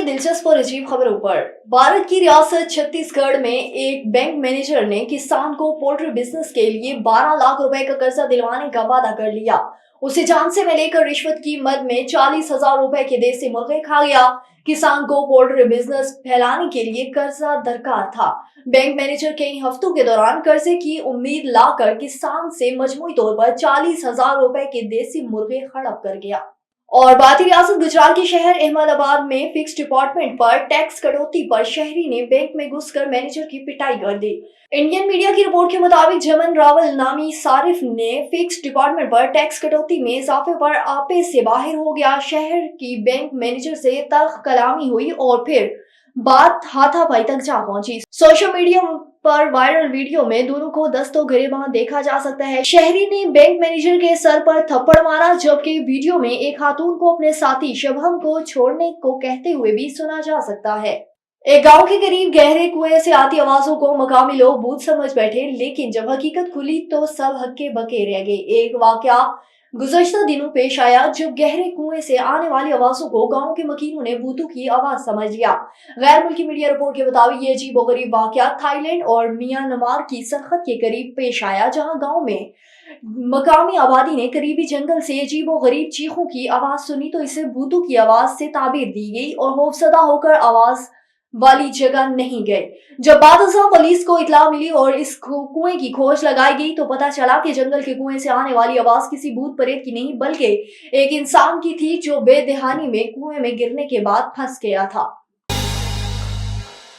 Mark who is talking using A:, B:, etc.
A: दिलचस्प और अजीब खबरों पर। भारत की रियासत छत्तीसगढ़ में एक बैंक मैनेजर ने किसान को पोल्ट्री बिजनेस के लिए 12 लाख रुपए का कर्जा दिलवाने का वादा कर लिया। उसे झांसे में लेकर रिश्वत की मद में 40,000 रुपए के देसी मुर्गे खा गया। किसान को पोल्ट्री बिजनेस फैलाने के लिए कर्जा दरकार था। बैंक मैनेजर कई हफ्तों के दौरान कर्जे की उम्मीद लाकर किसान से मजमूई तौर पर 40,000 रुपए के देसी मुर्गे हड़प कर गया। और भारतीय रियासत गुजरात के शहर अहमदाबाद में फिक्स डिपार्टमेंट पर टैक्स कटौती पर शहरी ने बैंक में घुसकर मैनेजर की पिटाई कर दी। इंडियन मीडिया की रिपोर्ट के मुताबिक जमन रावल नामी सारिफ ने फिक्स डिपार्टमेंट पर टैक्स कटौती में इजाफे पर आपे से बाहर हो गया। शहर की बैंक मैनेजर से तल्ख कलामी हुई और फिर बात हाथापाई तक जा पहुंची। सोशल मीडिया पर वायरल वीडियो में दोनों को दस्तों गिरेबान देखा जा सकता है। शहरी ने बैंक मैनेजर के सर पर थप्पड़ मारा, जबकि वीडियो में एक खातून को अपने साथी शबहम को छोड़ने को कहते हुए भी सुना जा सकता है। एक गांव के करीब गहरे कुएं से आती आवाजों को मकामी लोग भूत समझ बैठे, लेकिन जब हकीकत खुली तो सब हक्के बके रह गए। एक वाकया गुज़श्ता दिनों पेश आया जब गहरे कुएं से आने वाली आवाजों को गांव के मकीनों ने भूतों की आवाज समझ लिया। गैर मुल्की मीडिया रिपोर्ट के मुताबिक ये अजीबोगरीब वाकया थाईलैंड और म्यांमार की सरहद के करीब पेश आया, जहां गांव में मकामी आबादी ने करीबी जंगल से अजीबोगरीब चीखों की आवाज सुनी तो इसे भूतों की आवाज से ताबीर दी गई और खौफजदा होकर आवाज वाली जगह नहीं गए। जब बादशाह पुलिस को इत्तला मिली और इस कुएं की खोज लगाई गई तो पता चला कि जंगल के कुएं से आने वाली आवाज किसी भूत प्रेत की नहीं बल्कि एक इंसान की थी जो बेदहानी में कुएं में गिरने के बाद फंस गया था।